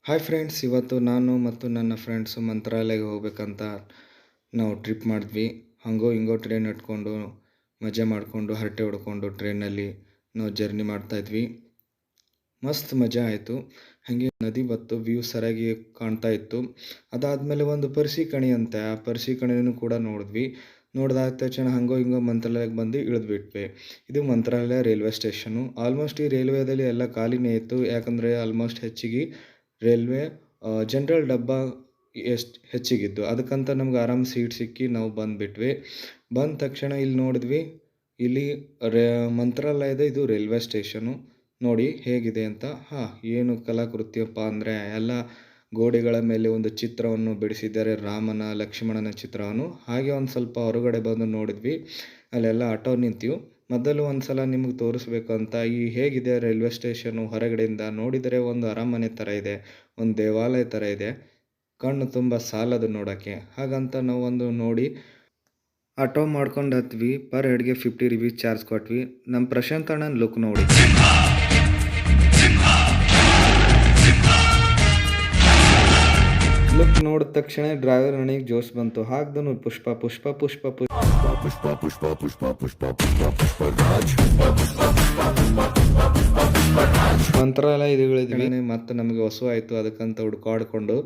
Hi friends, ಇವತ್ತು ನಾನು ಮತ್ತು ನನ್ನ ಫ್ರೆಂಡ್ಸು ಮಂತ್ರಾಲಯಕ್ಕೆ ಹೋಗ್ಬೇಕಂತ ನಾವು ಟ್ರಿಪ್ ಮಾಡಿದ್ವಿ. ಹಾಗೋ ಹಿಂಗೋ ಟ್ರೈನ್ ಹತ್ಕೊಂಡು ಮಜಾ ಮಾಡಿಕೊಂಡು ಹರಟೆ ಹೊಡ್ಕೊಂಡು ಟ್ರೈನಲ್ಲಿ ನಾವು ಜರ್ನಿ ಮಾಡ್ತಾಯಿದ್ವಿ. ಮಸ್ತ್ ಮಜಾ ಆಯಿತು. ಹಾಗೆ ನದಿ ಬತ್ತು, ವ್ಯೂ ಸರಿಯಾಗಿ ಕಾಣ್ತಾ ಇತ್ತು. ಅದಾದಮೇಲೆ ಒಂದು ಪರ್ಸಿಕಣಿ ಅಂತೆ, ಆ ಪರ್ಸಿಕಣಿನೂ ಕೂಡ ನೋಡಿದ್ವಿ. ನೋಡಿದಾದ ತಕ್ಷಣ ಹಾಗೋ ಹಿಂಗೋ ಮಂತ್ರಾಲಯಕ್ಕೆ ಬಂದು ಇಳಿದ್ಬಿಟ್ವಿ. ಇದು ಮಂತ್ರಾಲಯ ರೈಲ್ವೆ ಸ್ಟೇಷನು. ಆಲ್ಮೋಸ್ಟ್ ಈ ರೈಲ್ವೇದಲ್ಲಿ ಎಲ್ಲ ಖಾಲಿನೇ ಇತ್ತು, ಯಾಕಂದರೆ ಆಲ್ಮೋಸ್ಟ್ ಹೆಚ್ಚಿಗೆ ರೈಲ್ವೆ ಜನರಲ್ ಡಬ್ಬ ಹೆಚ್ಚಿಗಿದ್ದು, ಅದಕ್ಕಂತ ನಮ್ಗೆ ಆರಾಮ್ ಸೀಟ್ ಸಿಕ್ಕಿ ನಾವು ಬಂದುಬಿಟ್ವಿ. ಬಂದ ತಕ್ಷಣ ಇಲ್ಲಿ ನೋಡಿದ್ವಿ, ಇಲ್ಲಿ ಮಂತ್ರಾಲಯದ ಇದು ರೈಲ್ವೆ ಸ್ಟೇಷನು ನೋಡಿ ಹೇಗಿದೆ ಅಂತ. ಏನು ಕಲಾಕೃತಿಯಪ್ಪ ಅಂದರೆ ಎಲ್ಲ ಗೋಡೆಗಳ ಮೇಲೆ ಒಂದು ಚಿತ್ರವನ್ನು ಬಿಡಿಸಿದ್ದಾರೆ, ರಾಮನ ಲಕ್ಷ್ಮಣನ ಚಿತ್ರವನ್ನು. ಹಾಗೆ ಒಂದು ಸ್ವಲ್ಪ ಹೊರಗಡೆ ಬಂದು ನೋಡಿದ್ವಿ, ಅಲ್ಲೆಲ್ಲ ಆಟೋ ನಿಂತೀವಿ. ಮೊದಲು ಒಂದು ಸಲ ನಿಮಗೆ ತೋರಿಸ್ಬೇಕಂತ ಈ ಹೇಗಿದೆ ರೈಲ್ವೆ ಸ್ಟೇಷನು ಹೊರಗಡೆಯಿಂದ ನೋಡಿದರೆ ಒಂದು ಅರಮನೆ ಥರ ಇದೆ, ಒಂದು ದೇವಾಲಯ ಥರ ಇದೆ, ಕಣ್ಣು ತುಂಬ ಸಾಲದು ನೋಡೋಕ್ಕೆ. ಹಾಗಂತ ನಾವು ಒಂದು ನೋಡಿ ಆಟೋ ಮಾಡ್ಕೊಂಡು ಹತ್ವಿ. ಪರ್ ಹೆಡ್ಗೆ 50 ರೂಪೀಸ್ ಚಾರ್ಜ್ ಕೊಟ್ವಿ. ನಮ್ಮ ಪ್ರಶಾಂತ್ ಅಣ್ಣನ ಲುಕ್ ನೋಡಿ, ಲುಕ್ ನೋಡಿದ ತಕ್ಷಣ ಡ್ರೈವರ್ ನನಗೆ ಜೋಶ್ ಬಂತು. ಹಾಕ್ದನು ಪುಷ್ಪ ಪುಷ್ಪ ಪುಷ್ಪ ಪುಷ್ಪ ಪುಷ್ಪ ಪುಷ್ಪ ಪುಷ್ಪ ಪುಷ್ಪ ಪುಷ್ಪ ಮಂತ್ರಾಲಯ ಇಳಿದ್ವಿ. ಮತ್ತು ನಮಗೆ ಹೊಸ ಆಯಿತು, ಅದಕ್ಕಂತ ಹುಡ್ಕಾಡ್ಕೊಂಡು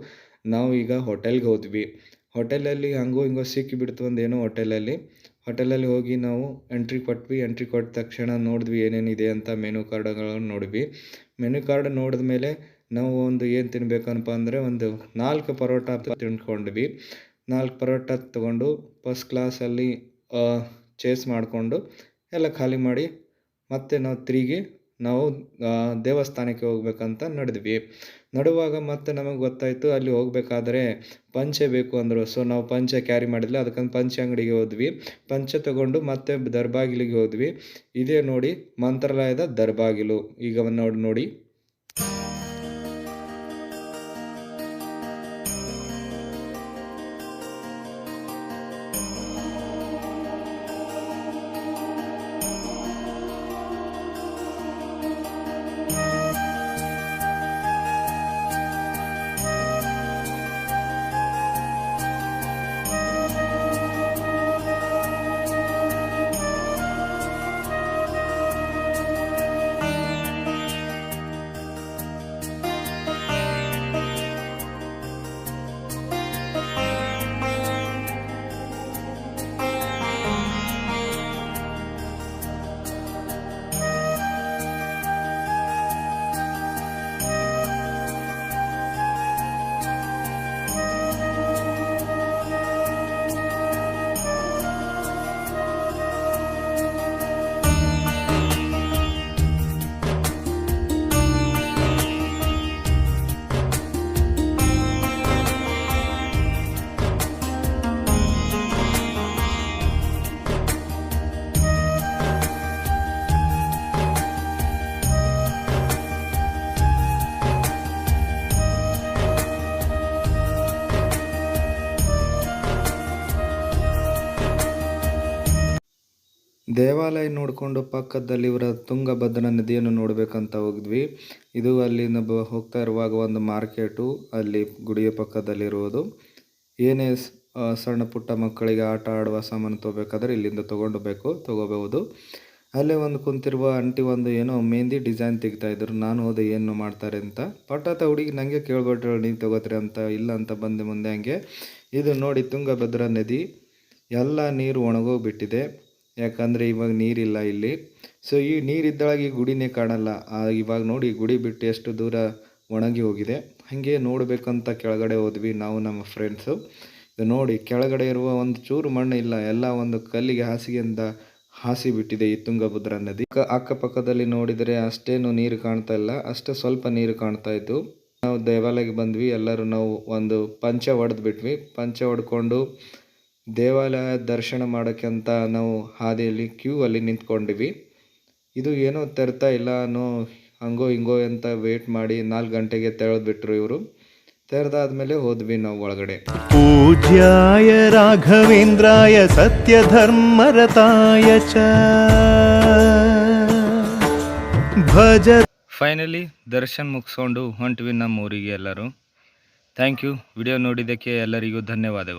ನಾವು ಈಗ ಹೋಟೆಲ್ಗೆ ಹೋದ್ವಿ. ಹೋಟೆಲಲ್ಲಿ ಹಂಗೋ ಹಿಂಗೋ ಸಿಕ್ಕಿಬಿಡ್ತು ಒಂದೇನೋ ಹೋಟೆಲಲ್ಲಿ ಹೋಗಿ ನಾವು ಎಂಟ್ರಿ ಕೊಟ್ವಿ. ಎಂಟ್ರಿ ಕೊಟ್ಟ ತಕ್ಷಣ ನೋಡಿದ್ವಿ ಏನೇನಿದೆ ಅಂತ. ಮೆನು ಕಾರ್ಡ್ಗಳನ್ನು ನೋಡಿದ್ವಿ. ಮೆನು ಕಾರ್ಡ್ ನೋಡಿದ ಮೇಲೆ ನಾವು ಒಂದು ಏನು ತಿನ್ಬೇಕಪ್ಪ ಅಂದರೆ ಒಂದು 4 ಪರೋಟ ತಿನ್ಕೊಂಡ್ವಿ. 4 ಪರೋಟ ತೊಗೊಂಡು ಫಸ್ಟ್ ಕ್ಲಾಸಲ್ಲಿ ಚೇಸ್ ಮಾಡಿಕೊಂಡು ಎಲ್ಲ ಖಾಲಿ ಮಾಡಿ ಮತ್ತೆ ನಾವು ತಿರುಗಿ ನಾವು ದೇವಸ್ಥಾನಕ್ಕೆ ಹೋಗ್ಬೇಕಂತ ನಡುವಾಗ ಮತ್ತೆ ನಮಗೆ ಗೊತ್ತಾಯಿತು ಅಲ್ಲಿ ಹೋಗಬೇಕಾದ್ರೆ ಪಂಚೆ ಬೇಕು ಅಂದರು. ಸೊ ನಾವು ಪಂಚೆ ಕ್ಯಾರಿ ಮಾಡಿದ್ವಿ, ಅದಕ್ಕಂತ ಪಂಚೆ ಅಂಗಡಿಗೆ ಹೋದ್ವಿ. ಪಂಚೆ ತೊಗೊಂಡು ಮತ್ತೆ ದರ್ಬಾಗಿಲಿಗೆ ಹೋದ್ವಿ. ಇದೇ ನೋಡಿ ಮಂತ್ರಾಲಯದ ದರ್ಬಾಗಿಲು. ಈಗ ನೋಡಿ ದೇವಾಲಯ ನೋಡಿಕೊಂಡು ಪಕ್ಕದಲ್ಲಿ ಇವರ ತುಂಗಭದ್ರಾ ನದಿಯನ್ನು ನೋಡಬೇಕಂತ ಹೋಗಿದ್ವಿ. ಇದು ಅಲ್ಲಿಂದ ಹೋಗ್ತಾ ಇರುವಾಗ ಒಂದು ಮಾರ್ಕೆಟು ಅಲ್ಲಿ ಗುಡಿಯ ಪಕ್ಕದಲ್ಲಿರುವುದು. ಏನೇ ಸಣ್ಣ ಪುಟ್ಟ ಮಕ್ಕಳಿಗೆ ಆಟ ಆಡುವ ಸಾಮಾನು ತೊಗೋಬೇಕಾದ್ರೆ ಇಲ್ಲಿಂದ ತೊಗೋಬಹುದು. ಅಲ್ಲೇ ಒಂದು ಕುಂತಿರುವ ಆಂಟಿ ಒಂದು ಏನೋ ಮೆಹಂದಿ ಡಿಸೈನ್ ತೆಗಿತಾಯಿದ್ರು. ನಾನು ಹೋದೆ ಏನು ಮಾಡ್ತಾರೆ ಅಂತ. ಪಟಾತ ಹುಡುಗಿ ನನಗೆ ಕೇಳ್ಬಿಟ್ರು, ನೀವು ತೊಗೋತೀರಿ ಅಂತ. ಇಲ್ಲ ಅಂತ ಬಂದೆ ಮುಂದೆ. ಹಂಗೆ ಇದು ನೋಡಿ ತುಂಗಭದ್ರಾ ನದಿ, ಎಲ್ಲ ನೀರು ಒಣಗೋಗ್ಬಿಟ್ಟಿದೆ, ಯಾಕಂದರೆ ಇವಾಗ ನೀರಿಲ್ಲ ಇಲ್ಲಿ. ಸೊ ಈ ನೀರಿದ್ದೊಳಗೆ ಈ ಗುಡಿನೇ ಕಾಣಲ್ಲ. ಇವಾಗ ನೋಡಿ ಗುಡಿ ಬಿಟ್ಟು ಎಷ್ಟು ದೂರ ಒಣಗಿ ಹೋಗಿದೆ. ಹಾಗೆ ನೋಡಬೇಕಂತ ಕೆಳಗಡೆ ಹೋದ್ವಿ ನಾವು ನಮ್ಮ ಫ್ರೆಂಡ್ಸು. ಇದು ನೋಡಿ ಕೆಳಗಡೆ ಇರುವ ಒಂದು ಚೂರು ಮಣ್ಣು ಇಲ್ಲ, ಎಲ್ಲ ಒಂದು ಕಲ್ಲಿಗೆ ಹಾಸಿಗೆಯಿಂದ ಹಾಸಿ ಬಿಟ್ಟಿದೆ ಈ ತುಂಗಭದ್ರಾ ನದಿ. ಅಕ್ಕಪಕ್ಕದಲ್ಲಿ ನೋಡಿದರೆ ಅಷ್ಟೇನು ನೀರು ಕಾಣ್ತಾ ಇಲ್ಲ, ಅಷ್ಟೇ ಸ್ವಲ್ಪ ನೀರು ಕಾಣ್ತಾ ಇತ್ತು. ನಾವು ದೇವಾಲಯಕ್ಕೆ ಬಂದ್ವಿ. ಎಲ್ಲರೂ ನಾವು ಒಂದು ಪಂಚೆ ಹೊಡೆದ್ಬಿಟ್ವಿ. ಪಂಚೆ ಹೊಡ್ಕೊಂಡು ದೇವಾಲಯ ದರ್ಶನ ಮಾಡೋಕ್ಕೆ ಅಂತ ನಾವು ಹಾದಿಯಲ್ಲಿ ಕ್ಯೂ ಅಲ್ಲಿ ನಿಂತ್ಕೊಂಡಿವಿ. ಇದು ಏನೋ ತೆರ್ತಾ ಇಲ್ಲ ಹಂಗೋ ಹಿಂಗೋ ಅಂತ ವೇಟ್ ಮಾಡಿ 4 ಗಂಟೆಗೆ ತೆರೆದ್ಬಿಟ್ರು ಇವರು. ತೆರೆದಾದ್ಮೇಲೆ ಹೋದ್ವಿ ನಾವು ಒಳಗಡೆ. ಪೂಜ್ಯಾಯ ರಾಘವೇಂದ್ರಾಯ ಸತ್ಯಧರ್ಮರತಾಯ ಚ ಭಜ ಫೈನಲಿ ದರ್ಶನ್ ಮುಗಿಸ್ಕೊಂಡು ಹೊಂಟ್ವಿ ನಮ್ಮ ಊರಿಗೆ ಎಲ್ಲರೂ. Thank you. ವಿಡಿಯೋ ನೋಡಿದ್ದಕ್ಕೆ ಎಲ್ಲರಿಗೂ ಧನ್ಯವಾದಗಳು.